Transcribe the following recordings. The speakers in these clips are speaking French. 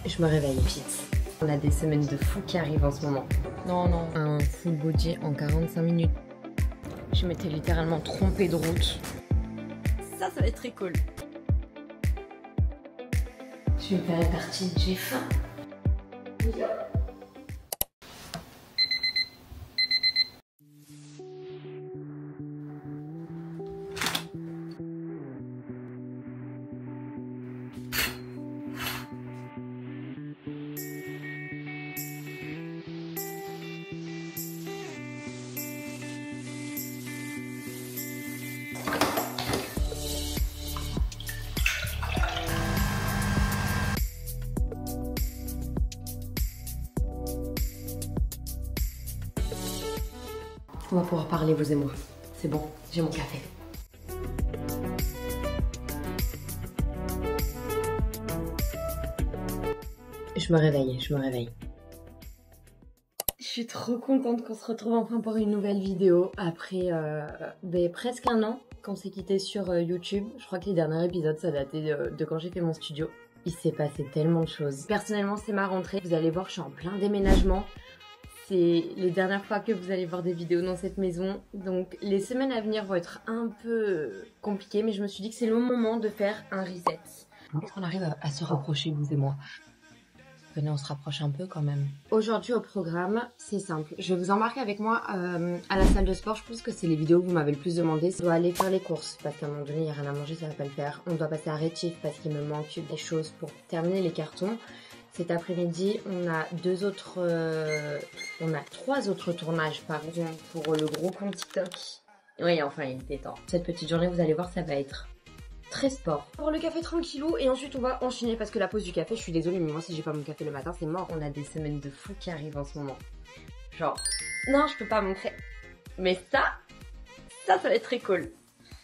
Je me réveille vite. On a des semaines de fou qui arrivent en ce moment. Non, non, un full body en 45 minutes. Je m'étais littéralement trompée de route. Ça va être très cool. Je vais me faire une tartine, j'ai faim. On va pouvoir parler, vous et moi. C'est bon, j'ai mon café. Je me réveille. Je suis trop contente qu'on se retrouve enfin pour une nouvelle vidéo après presque un an qu'on s'est quitté sur YouTube. Je crois que les derniers épisodes, ça datait de quand j'ai fait mon studio. Il s'est passé tellement de choses. Personnellement, c'est ma rentrée. Vous allez voir, je suis en plein déménagement. C'est les dernières fois que vous allez voir des vidéos dans cette maison. Donc les semaines à venir vont être un peu compliquées. Mais je me suis dit que c'est le moment de faire un reset. On arrive à se rapprocher, vous et moi. Venez, on se rapproche un peu quand même. Aujourd'hui au programme, c'est simple. Je vais vous embarquer avec moi à la salle de sport. Je pense que c'est les vidéos que vous m'avez le plus demandé. Je dois aller faire les courses parce qu'à un moment donné, il n'y a rien à manger, ça va pas le faire. On doit passer à Rétif parce qu'il me manque des choses pour terminer les cartons. Cet après-midi, on a trois autres tournages pardon, pour le gros compte TikTok. Oui, enfin, il était temps. Cette petite journée, vous allez voir, ça va être très sport. Pour le café tranquillou et ensuite on va enchaîner parce que la pause du café, je suis désolée, mais moi si j'ai pas mon café le matin, c'est mort. On a des semaines de fou qui arrivent en ce moment. Genre, non, je peux pas montrer. Mais ça va être très cool.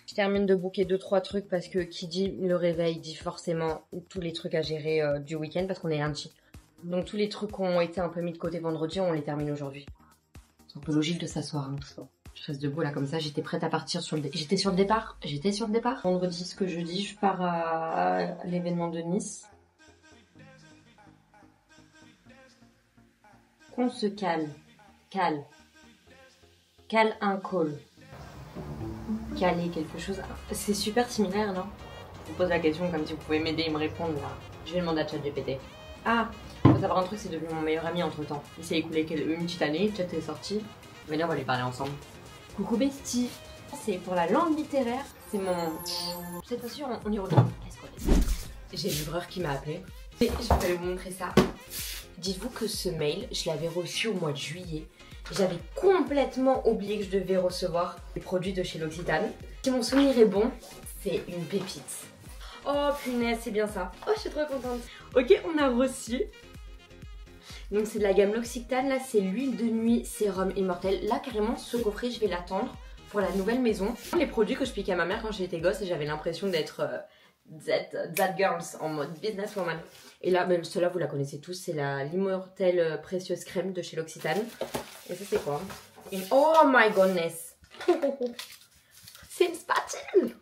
Je termine de booker 2-3 trucs parce que qui dit le réveil dit forcément tous les trucs à gérer du week-end parce qu'on est lundi. Donc tous les trucs qui ont été un peu mis de côté vendredi, on les termine aujourd'hui. C'est un peu logique de s'asseoir, hein, tout ça. Je reste debout là comme ça, j'étais prête à partir sur le J'étais sur le départ. Vendredi, ce que jeudi, je pars à l'événement de Nice. Qu'on se calme. Cale un call. Caler quelque chose. C'est super similaire, non? Je vous pose la question comme si vous pouvez m'aider et me répondre là. Je vais demander à ChatGPT. Ah, faut savoir un truc, c'est devenu mon meilleur ami entre temps. Il s'est écoulé une petite année, Chat est sorti. Venez, on va lui parler ensemble. Coucou Bestie. C'est pour la langue littéraire, c'est mon... Cette fois-ci, on y retourne. J'ai le livreur qui m'a appelé. Et je vais vous montrer ça. Dites-vous que ce mail, je l'avais reçu au mois de juillet. J'avais complètement oublié que je devais recevoir les produits de chez L'Occitane. Si mon souvenir est bon, c'est une pépite. Oh punaise, c'est bien ça. Oh, je suis trop contente. Ok, on a reçu. Donc c'est de la gamme L'Occitane, là c'est l'huile de nuit sérum immortel. Là carrément ce coffret je vais l'attendre pour la nouvelle maison. Les produits que je piquais à ma mère quand j'étais gosse et j'avais l'impression d'être that girls en mode businesswoman. Et là, ben, celle-là vous la connaissez tous, c'est la l'immortelle précieuse crème de chez L'Occitane. Et ça c'est quoi? Oh my goodness. C'est une spatule.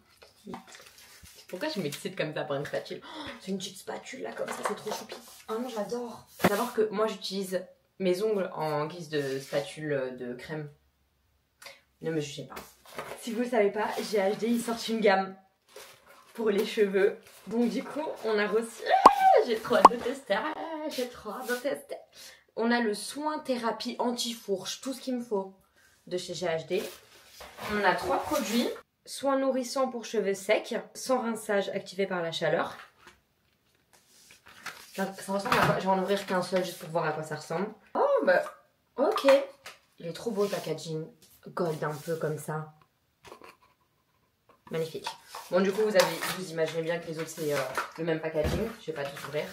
Pourquoi je m'excite comme ça pour une spatule? Oh, c'est une petite spatule là comme ça, c'est trop choupi. Oh non, j'adore. Faut savoir que moi j'utilise mes ongles en guise de spatule de crème. Ne me jugez pas. Si vous le savez pas, GHD ils sortent une gamme pour les cheveux. Donc du coup, on a reçu... J'ai trop hâte de tester. On a le soin thérapie anti-fourche, tout ce qu'il me faut de chez GHD. On a 3 produits. Soin nourrissant pour cheveux secs, sans rinçage activé par la chaleur. Ça ressemble à quoi? Je vais en ouvrir qu'un seul juste pour voir à quoi ça ressemble. Oh bah ok. Il est trop beau le packaging. Gold un peu comme ça. Magnifique. Bon du coup vous imaginez bien que les autres c'est le même packaging. Je vais pas tout ouvrir.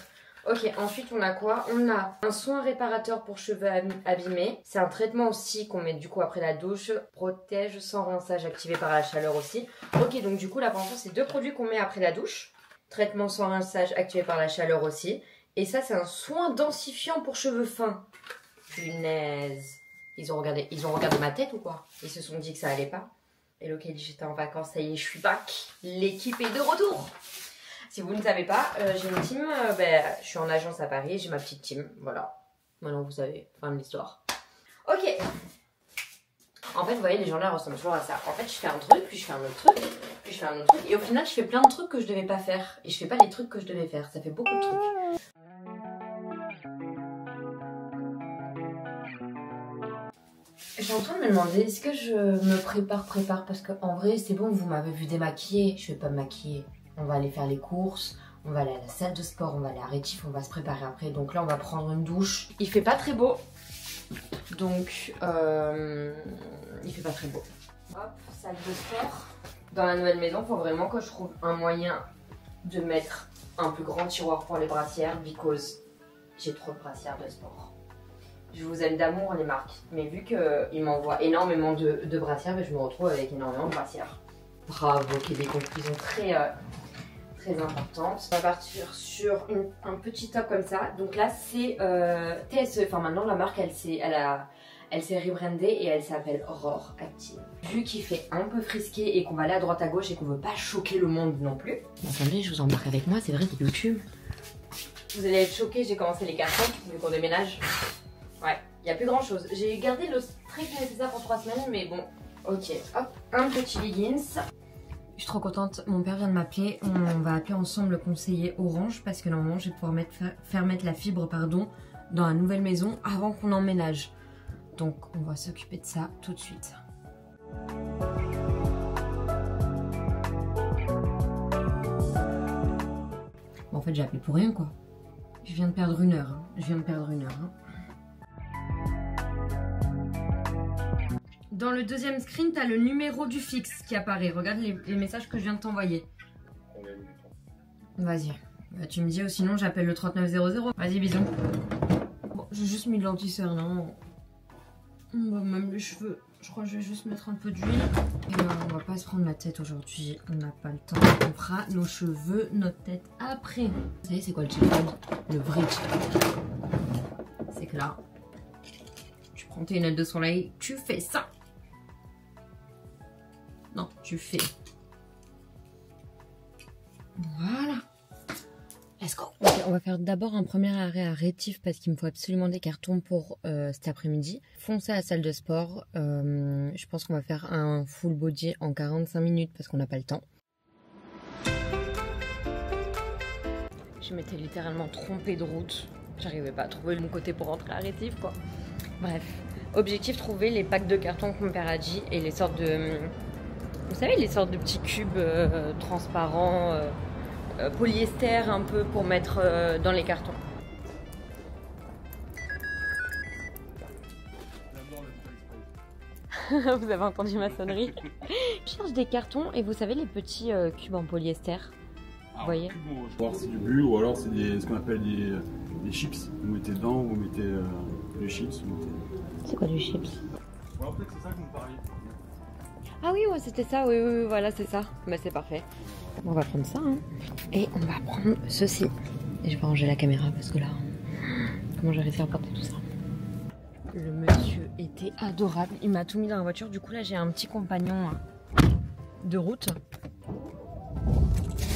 Ok, ensuite on a quoi? On a un soin réparateur pour cheveux abîmés. C'est un traitement aussi qu'on met du coup après la douche. Protège sans rinçage activé par la chaleur aussi. Ok, donc du coup là pour l'instant c'est 2 produits qu'on met après la douche. Traitement sans rinçage activé par la chaleur aussi. Et ça c'est un soin densifiant pour cheveux fins. Punaise. Ils ont regardé ma tête ou quoi? Ils se sont dit que ça allait pas. Et lequel j'étais en vacances, ça y est, je suis back. L'équipe est de retour. Si vous ne savez pas, j'ai une team, je suis en agence à Paris, j'ai ma petite team, voilà. Maintenant vous savez, fin de l'histoire. Ok. En fait, vous voyez, les journées ressemblent toujours à ça. En fait, je fais un truc, puis je fais un autre truc, puis je fais un autre truc. Et au final, je fais plein de trucs que je devais pas faire. Et je fais pas les trucs que je devais faire. Ça fait beaucoup de trucs. Je suis en train de me demander, est-ce que je me prépare parce qu'en vrai, c'est bon, vous m'avez vu démaquiller. Je vais pas me maquiller. On va aller faire les courses, on va aller à la salle de sport, on va aller à Rétif, on va se préparer après. Donc là, on va prendre une douche. Il fait pas très beau. Donc, il fait pas très beau. Hop, salle de sport. Dans la nouvelle maison, il faut vraiment que je trouve un moyen de mettre un plus grand tiroir pour les brassières, because j'ai trop de brassières de sport. Je vous aime d'amour les marques, mais vu qu'ils m'envoient énormément de brassières, je me retrouve avec énormément de brassières. Bravo, qui est des conclusions très importantes. On va partir sur un petit top comme ça. Donc là, c'est TSE. Enfin, maintenant, la marque, elle s'est rebrandée et elle s'appelle Roar Active. Vu qu'il fait un peu frisqué et qu'on va aller à droite à gauche et qu'on veut pas choquer le monde non plus. Attendez, je vous embarque avec moi, c'est vrai, c'est YouTube. Vous allez être choqués, j'ai commencé les cartons vu qu'on déménage. Ouais, il n'y a plus grand chose. J'ai gardé le strict nécessaire pour 3 semaines, mais bon, ok. Hop, un petit leggings. Je suis trop contente, mon père vient de m'appeler. On va appeler ensemble le conseiller Orange parce que normalement je vais pouvoir faire mettre la fibre dans la nouvelle maison avant qu'on emménage. Donc on va s'occuper de ça tout de suite. Bon, en fait j'ai appelé pour rien quoi. Je viens de perdre 1 heure. Dans le deuxième screen, tu as le numéro du fixe qui apparaît. Regarde les messages que je viens de t'envoyer. Vas-y. Bah, tu me dis, ou sinon j'appelle le 3900. Vas-y, bisous. Bon, j'ai juste mis de l'anti-cerne, non. Bah, même les cheveux. Je crois que je vais juste mettre un peu d'huile. Et on va pas se prendre la tête aujourd'hui. On n'a pas le temps. On fera nos cheveux, notre tête après. Vous savez, c'est quoi le cheat code? Le vrai cheat code. C'est que là, tu prends tes lunettes de soleil, tu fais ça. Non, tu fais. Voilà. Let's go. Okay, on va faire d'abord un premier arrêt à Rétif parce qu'il me faut absolument des cartons pour cet après-midi. Foncez à la salle de sport. Je pense qu'on va faire un full body en 45 minutes parce qu'on n'a pas le temps. Je m'étais littéralement trompée de route. J'arrivais pas à trouver mon côté pour rentrer à Rétif, quoi. Bref. Objectif, trouver les packs de cartons que mon père a dit et les sortes de... Vous savez, les sortes de petits cubes transparents, polyester un peu pour mettre dans les cartons. Vous avez entendu ma sonnerie? Je cherche des cartons et vous savez les petits cubes en polyester. Vous voyez? Je crois que c'est du bulle ou alors c'est ce qu'on appelle des chips. Vous mettez dedans, vous mettez des chips. C'est quoi du chips? Alors peut-être que c'est ça que vous me parliez. Ah oui, ouais, c'était ça, oui, voilà, c'est ça. Bah c'est parfait. On va prendre ça, hein. Et on va prendre ceci. Et je vais ranger la caméra parce que là, comment j'ai réussi à porter tout ça? Le monsieur était adorable, il m'a tout mis dans la voiture. Du coup là, j'ai un petit compagnon de route.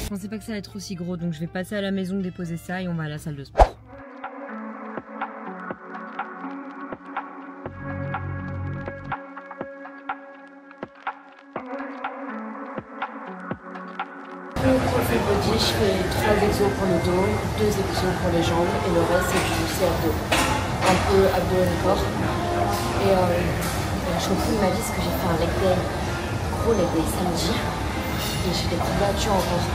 Je pensais pas que ça allait être aussi gros, donc je vais passer à la maison déposer ça et on va à la salle de sport. Je fais 3 exos pour le dos, 2 exos pour les jambes et le reste c'est du CR2. Un peu abdos et corps. Et je me fous de ma vie parce que j'ai fait un leg day, gros leg day samedi. Et je l'ai battu encore.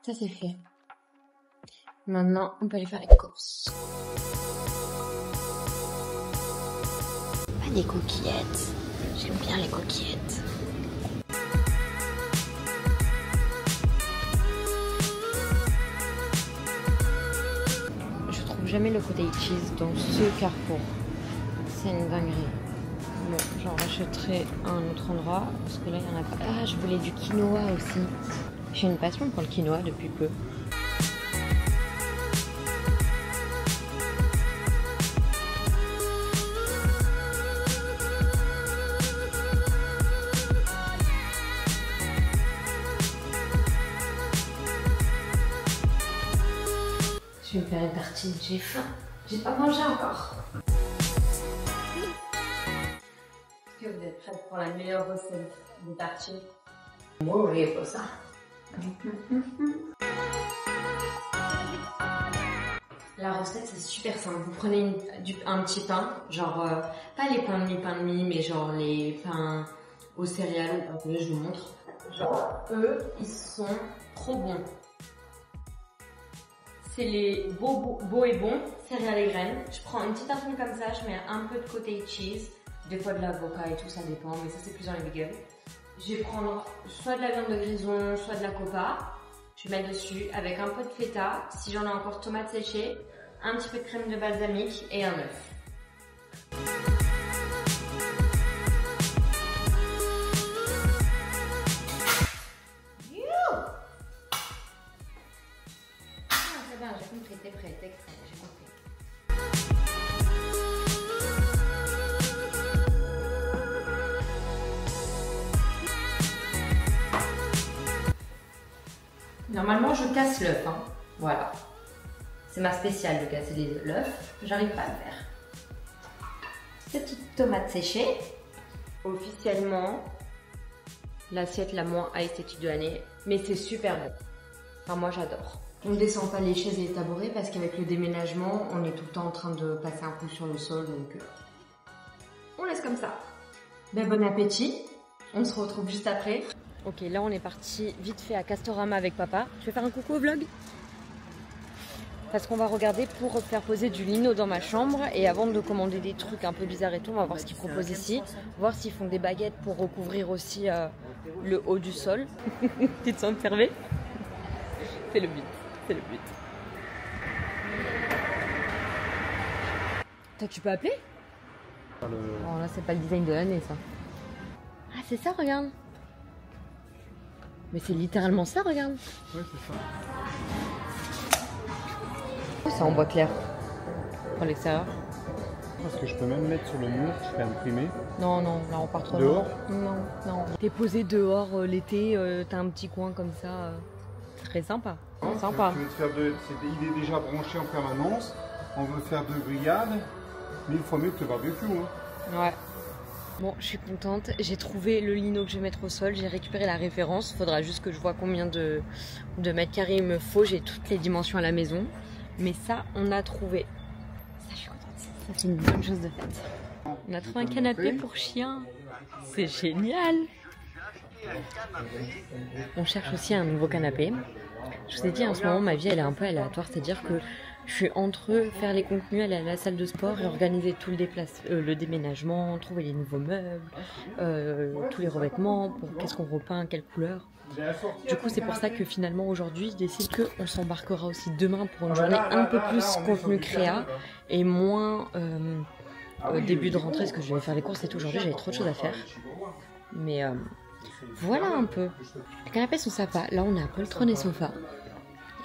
Ça c'est fait. Maintenant, on peut aller faire les courses. Pas des coquillettes. J'aime bien les coquillettes. Je trouve jamais le cottage cheese dans ce Carrefour. c'est une dinguerie. Bon, j'en rachèterai à un autre endroit parce que là il n'y en a pas. Ah, je voulais du quinoa aussi. J'ai une passion pour le quinoa depuis peu. Je vais me faire une tartine, j'ai faim. J'ai pas mangé encore. Est-ce que vous êtes prête pour la meilleure recette de tartine? Moi, oui, pour ça. La recette, c'est super simple. Vous prenez un petit pain, genre, pas les pains de mie, mais genre les pains aux céréales. Attendez, je vous montre. Genre, eux, ils sont trop bons. C'est les beaux et bons céréales et graines. Je prends une petite tartine comme ça, je mets un peu de cottage cheese, des fois de l'avocat et tout, ça dépend, mais ça c'est plus dans les bagels. Je vais prendre soit de la viande de grison, soit de la copa. Je vais mettre dessus avec un peu de feta, si j'en ai encore tomates séchées, un petit peu de crème de balsamique et un œuf. J'ai compris, t'es prêt, j'ai compris. Normalement, je casse l'œuf, hein. Voilà. C'est ma spéciale de casser l'œuf. J'arrive pas à le faire. Petite tomate séchée. Officiellement, l'assiette la moins esthétique de l'année, mais c'est super bon. Enfin, moi, j'adore. On ne descend pas les chaises et les tabourets parce qu'avec le déménagement, on est tout le temps en train de passer un coup sur le sol, donc on laisse comme ça. Ben, bon appétit, on se retrouve juste après. Ok, là on est parti vite fait à Castorama avec papa. Tu veux faire un coucou au vlog? Parce qu'on va regarder pour faire poser du lino dans ma chambre. Et avant de commander des trucs un peu bizarres et tout, on va voir ce qu'ils proposent ici. Voir s'ils font des baguettes pour recouvrir aussi le haut du sol. Tu te sens observé? C'est le but. C'est le but. Toi, tu peux appeler? Oh là, c'est pas le design de l'année, ça. Ah, c'est ça, regarde. Mais c'est littéralement ça, regarde. Ouais, c'est ça. C'est en bois clair. Pour l'extérieur. Parce que je peux même mettre sur le mur, je fais imprimer. Non, non, là on part trop dehors. Non, non. T'es posé dehors l'été, t'as un petit coin comme ça. Très sympa. Non, sympa. Tu veux te faire il est déjà branché en permanence. On veut faire 2 grillades. 1000 fois mieux que le barbecue. Hein. Ouais. Bon, je suis contente. J'ai trouvé le lino que je vais mettre au sol. J'ai récupéré la référence. Faudra juste que je vois combien de mètres carrés il me faut. J'ai toutes les dimensions à la maison. Mais ça, on a trouvé. Ça, je suis contente. Ça, c'est une bonne chose de faite. On a trouvé un canapé pour chien. C'est génial. On cherche aussi un nouveau canapé. Je vous ai dit, en ce moment, ma vie, elle est un peu aléatoire. C'est-à-dire que je suis entre faire les contenus, aller à la salle de sport et organiser tout le déménagement, trouver les nouveaux meubles, tous les revêtements, qu'est-ce qu'on repeint, quelle couleur. Du coup, c'est pour ça que finalement, aujourd'hui, je décide qu'on s'embarquera aussi demain pour une journée un peu plus contenu créa et moins début de rentrée, parce que je vais faire les courses et tout. Aujourd'hui, j'avais trop de choses à faire. Mais voilà un peu. Les canapés sont sympas. Là, on a un peu le trône et sofa.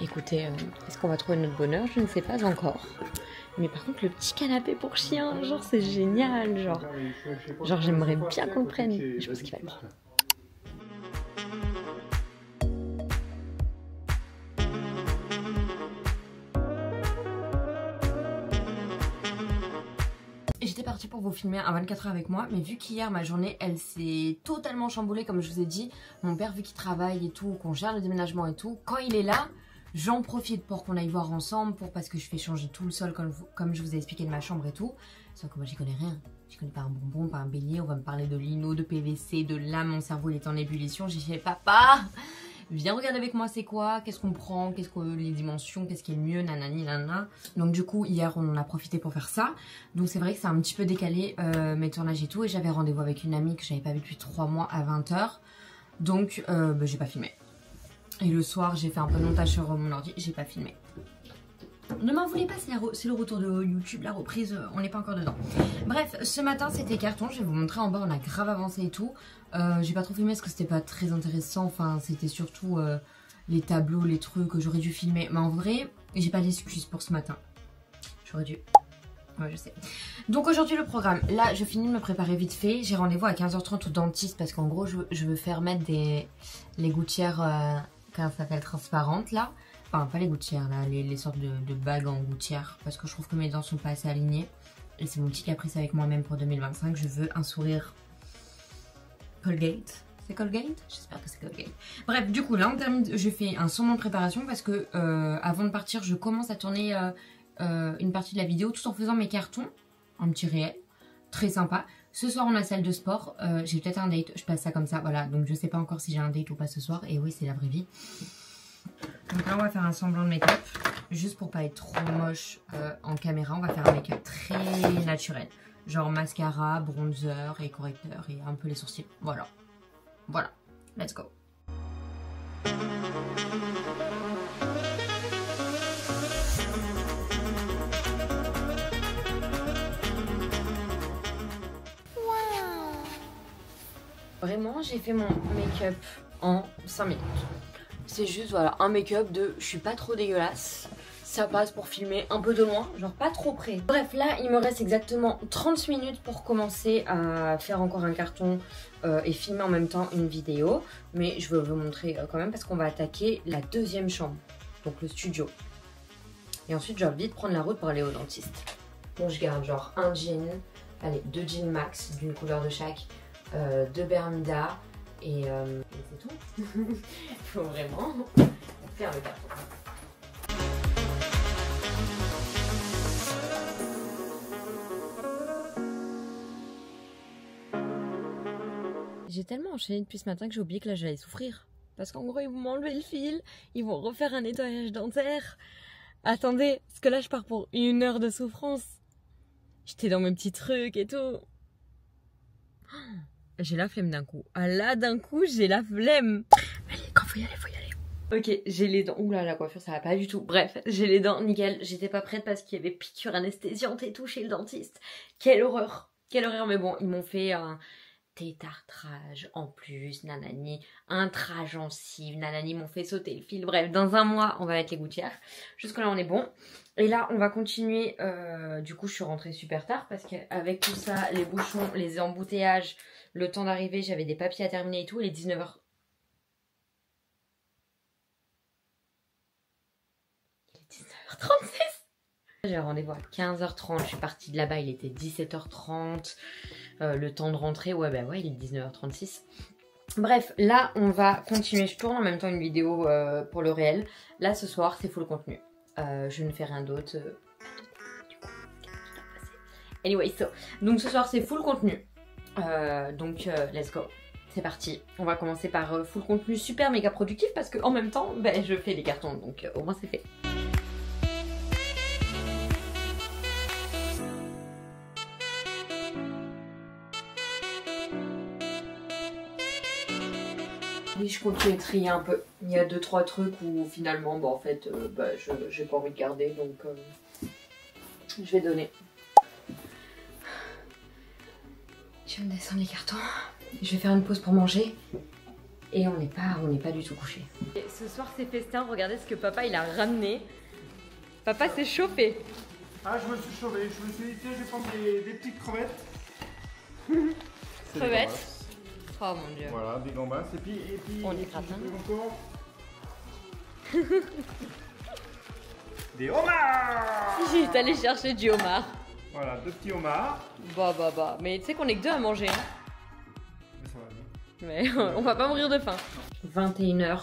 Écoutez, est-ce qu'on va trouver notre bonheur? Je ne sais pas encore. Mais par contre, le petit canapé pour chien, genre c'est génial, genre j'aimerais bien qu'on le prenne. Je pense qu'il va le prendre. J'étais partie pour vous filmer un 24 heures avec moi, mais vu qu'hier ma journée elle s'est totalement chamboulée, comme je vous ai dit, mon père vu qu'il travaille et tout, qu'on gère le déménagement et tout, quand il est là, j'en profite pour qu'on aille voir ensemble, parce que je fais changer tout le sol comme je vous ai expliqué de ma chambre et tout. Sauf que moi j'y connais rien, je connais pas un bonbon, pas un bélier, on va me parler de lino, de PVC, de lame, mon cerveau il est en ébullition, j'ai fait papa, viens regarder avec moi c'est quoi, qu'est-ce qu'on prend, qu'est-ce que les dimensions, qu'est-ce qui est le mieux, nanani nanana. Donc du coup hier on en a profité pour faire ça. Donc c'est vrai que c'est un petit peu décalé mes tournages et tout, et j'avais rendez-vous avec une amie que j'avais pas vue depuis 3 mois à 20 h. Donc j'ai pas filmé. Et le soir j'ai fait un peu de montage sur mon ordi, j'ai pas filmé. Ne m'en voulez pas, c'est le retour de YouTube, la reprise, on n'est pas encore dedans. Bref, ce matin c'était carton, je vais vous montrer en bas, on a grave avancé et tout. J'ai pas trop filmé parce que c'était pas très intéressant, enfin c'était surtout les tableaux, les trucs que j'aurais dû filmer. Mais en vrai, j'ai pas d'excuses pour ce matin. J'aurais dû... Ouais, je sais. Donc aujourd'hui le programme, là je finis de me préparer vite fait. J'ai rendez-vous à 15h30 au dentiste parce qu'en gros je veux faire mettre les gouttières, comment ça s'appelle, transparentes là. Enfin pas les gouttières là, les sortes de bagues en gouttière parce que je trouve que mes dents sont pas assez alignées. Et c'est mon petit caprice avec moi-même pour 2025, je veux un sourire Colgate. C'est Colgate? J'espère que c'est Colgate. Bref, du coup là on termine, je fais un saumon de préparation parce que avant de partir je commence à tourner une partie de la vidéo tout en faisant mes cartons, un petit réel, très sympa. Ce soir on a salle de sport, j'ai peut-être un date, je passe ça comme ça, voilà. Donc je sais pas encore si j'ai un date ou pas ce soir, et oui c'est la vraie vie. Donc là on va faire un semblant de make-up, juste pour pas être trop moche en caméra, on va faire un make-up très naturel. Genre mascara, bronzer et correcteur et un peu les sourcils, voilà. Voilà, let's go. Vraiment, j'ai fait mon make-up en 5 minutes. C'est juste, voilà, un make-up de je suis pas trop dégueulasse. Ça passe pour filmer un peu de loin, genre pas trop près. Bref, là, il me reste exactement 30 minutes pour commencer à faire encore un carton et filmer en même temps une vidéo. Mais je veux vous montrer quand même parce qu'on va attaquer la deuxième chambre, donc le studio. Et ensuite, je vais vite prendre la route pour aller au dentiste. Donc, je garde genre un jean, allez, 2 jeans max d'une couleur de chaque. 2 Bermuda et c'est tout. Il faut vraiment faire le carton. J'ai tellement enchaîné depuis ce matin que j'ai oublié que là j'allais souffrir. Parce qu'en gros ils vont m'enlever le fil, ils vont refaire un nettoyage dentaire. Attendez, parce que là je pars pour 1 heure de souffrance. J'étais dans mes petits trucs et tout. J'ai la flemme d'un coup. Ah là, d'un coup, j'ai la flemme. Allez, quand faut y aller, faut y aller. Ok, j'ai les dents. Oula, la coiffure, ça va pas du tout. Bref, j'ai les dents nickel. J'étais pas prête parce qu'il y avait piqûre anesthésiante et tout chez le dentiste. Quelle horreur. Quelle horreur. Mais bon, ils m'ont fait un détartrage en plus, nanani. Un tra gencive, nanani. Ils m'ont fait sauter le fil. Bref, dans 1 mois, on va mettre les gouttières. Jusque là, on est bon. Et là, on va continuer. Du coup, je suis rentrée super tard parce qu'avec tout ça, les bouchons, les embouteillages, le temps d'arriver, j'avais des papiers à terminer et tout. Il est 19h. Il est 19h36. J'ai rendez-vous à 15h30. Je suis partie de là-bas, il était 17h30. Le temps de rentrer, ouais, bah ouais, il est 19h36. Bref, là, on va continuer. Je tourne en même temps une vidéo pour le réel. Là, ce soir, c'est full contenu. Je ne fais rien d'autre. Anyway, donc ce soir, c'est full contenu. Let's go, c'est parti. On va commencer par full contenu super méga productif parce que en même temps, ben, je fais les cartons, donc au moins c'est fait. Oui, je continue de trier un peu. Il y a 2-3 trucs où finalement, bon, en fait, j'ai pas envie de garder, donc je vais donner. Je vais me descendre les cartons. Je vais faire une pause pour manger. Et on n'est pas du tout couché. Et ce soir c'est festin, regardez ce que papa il a ramené. Papa s'est chauffé. Ah, je me suis chauffé, je me suis dit tiens, je vais prendre des petites crevettes. Crevettes. Oh mon dieu. Voilà, des gambas. Et puis on y gratte encore des homards. J'étais allé chercher du homard. Voilà, 2 petits homards. Bah. Mais tu sais qu'on est que 2 à manger. Hein. Mais ça va bien. Mais on va pas mourir de faim. 21h59.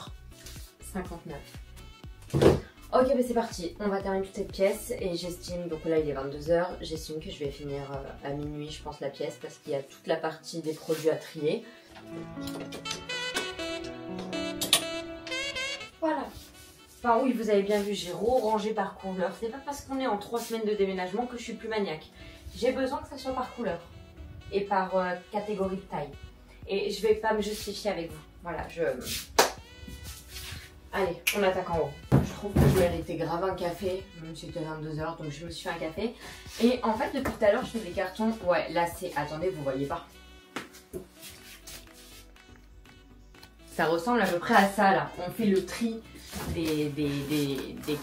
Ok, bah c'est parti. On va terminer toute cette pièce et j'estime, donc là il est 22h, j'estime que je vais finir à minuit, je pense, la pièce parce qu'il y a toute la partie des produits à trier. Voilà. Enfin oui, vous avez bien vu, j'ai rangé par couleur. C'est pas parce qu'on est en 3 semaines de déménagement que je suis plus maniaque. J'ai besoin que ça soit par couleur et par catégorie de taille. Et je vais pas me justifier avec vous. Voilà, Allez, on attaque en haut. Je trouve que je méritais grave un café, même si c'était 22h, donc je me suis fait un café. Et en fait, depuis tout à l'heure, je fais des cartons. Ouais, là c'est... Attendez, vous voyez pas. Ça ressemble à peu près à ça là. On fait le tri des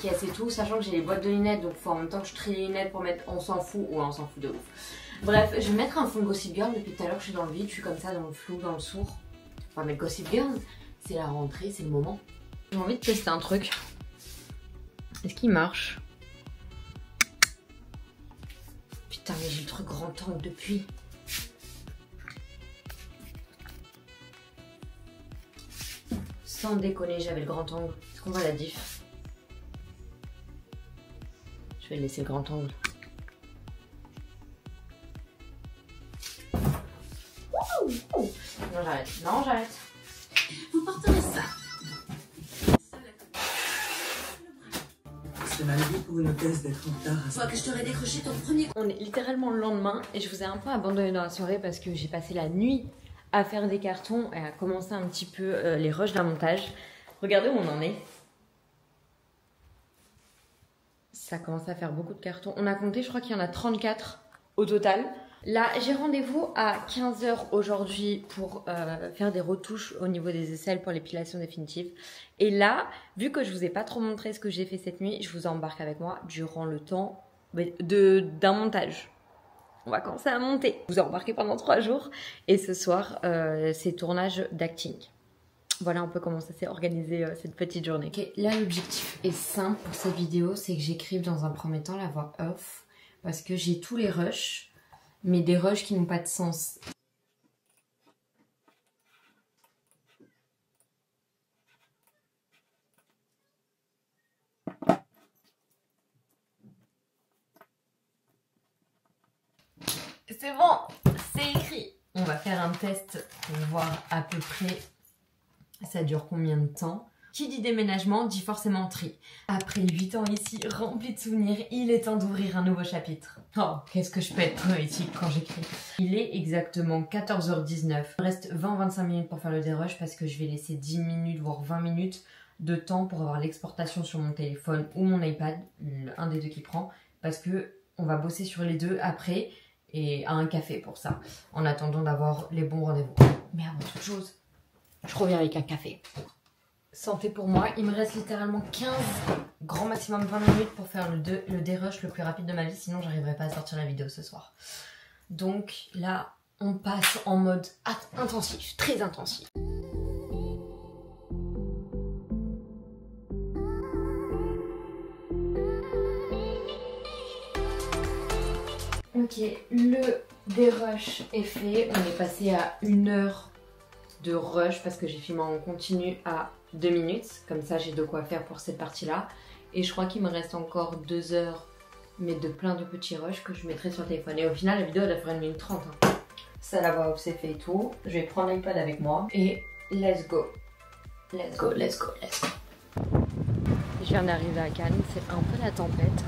caisses et tout, sachant que j'ai les boîtes de lunettes, donc il faut en même temps que je trie les lunettes pour mettre on s'en fout ou on s'en fout de ouf. Bref, je vais mettre un fond de Gossip Girl. Depuis tout à l'heure, je suis dans le vide, je suis comme ça, dans le flou, dans le sourd. Enfin, mais Gossip Girl, c'est la rentrée, c'est le moment. J'ai envie de tester un truc. Est-ce qu'il marche? Putain, mais j'ai le truc grand angle depuis. Sans déconner, j'avais le grand angle. Est-ce qu'on voit la diff? Je vais laisser le grand angle. Non, j'arrête. Non, j'arrête. Vous porterez ça. C'est mal vu pour une hôtesse d'être en retard. Une fois que je t'aurai décroché ton premier... On est littéralement le lendemain et je vous ai un peu abandonné dans la soirée parce que j'ai passé la nuit à faire des cartons et à commencer un petit peu les rushs d'un montage. Regardez où on en est. Ça commence à faire beaucoup de cartons. On a compté, je crois qu'il y en a 34 au total. Là, j'ai rendez-vous à 15 h aujourd'hui pour faire des retouches au niveau des aisselles pour l'épilation définitive. Et là, vu que je vous ai pas trop montré ce que j'ai fait cette nuit, je vous embarque avec moi durant le temps d'un montage. On va commencer à monter. Je vous ai embarqué pendant 3 jours. Et ce soir, c'est tournage d'acting. Voilà un peu comment ça s'est organisé cette petite journée. Ok, là l'objectif est simple pour cette vidéo, c'est que j'écrive dans un premier temps la voix off. Parce que j'ai tous les rushs, mais des rushs qui n'ont pas de sens. C'est bon, c'est écrit. On va faire un test pour voir à peu près ça dure combien de temps. Qui dit déménagement dit forcément tri. Après 8 ans ici, rempli de souvenirs, il est temps d'ouvrir un nouveau chapitre. Oh, qu'est-ce que je peux être poétique quand j'écris. Il est exactement 14h19. Il me reste 20-25 minutes pour faire le dérush parce que je vais laisser 10 minutes voire 20 minutes de temps pour avoir l'exportation sur mon téléphone ou mon iPad, un des deux qui prend, parce que on va bosser sur les deux après et à un café pour ça, en attendant d'avoir les bons rendez-vous. Mais avant toute chose, je reviens avec un café. Santé pour moi, il me reste littéralement 15, grand maximum 20 minutes pour faire le dérush le plus rapide de ma vie, sinon j'arriverai pas à sortir la vidéo ce soir. Donc là, on passe en mode intensif, très intensif. Ok, le dérush est fait, on est passé à 1 heure de rush parce que j'ai filmé en continu à 2 minutes, comme ça j'ai de quoi faire pour cette partie là, et je crois qu'il me reste encore 2 heures mais de plein de petits rushs que je mettrai sur le téléphone, et au final la vidéo elle va faire 1 minute 30 hein. Ça, la voix off c'est fait et tout, je vais prendre l'iPad avec moi et let's go, let's go, let's go, let's go. Je viens d'arriver à Cannes, c'est un peu la tempête,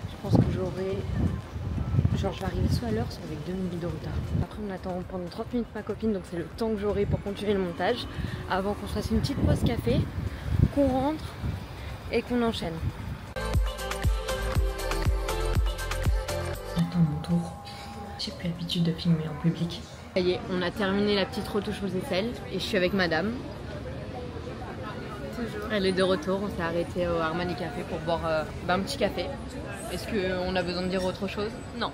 je pense que j'aurai... Genre je vais arriver soit à l'heure, soit avec 2 minutes de retard. Après on attend pendant 30 minutes ma copine, donc c'est le temps que j'aurai pour continuer le montage. Avant qu'on se fasse une petite pause café, qu'on rentre et qu'on enchaîne. J'attends mon tour. J'ai plus l'habitude de filmer en public. Ça y est, on a terminé la petite retouche aux aisselles et je suis avec madame. Toujours. Elle est de retour, on s'est arrêté au Armani Café pour boire un petit café. Est-ce qu'on a besoin de dire autre chose? Non.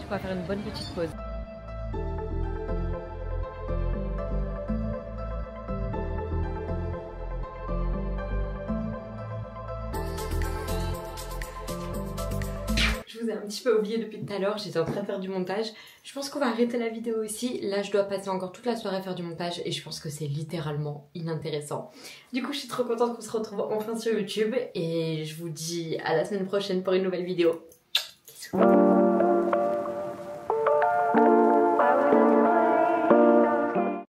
Je vais faire une bonne petite pause. Je vous ai un petit peu oublié depuis tout à l'heure, j'étais en train de faire du montage. Je pense qu'on va arrêter la vidéo ici. Là, je dois passer encore toute la soirée à faire du montage et je pense que c'est littéralement inintéressant. Du coup, je suis trop contente qu'on se retrouve enfin sur YouTube et je vous dis à la semaine prochaine pour une nouvelle vidéo. Bisous.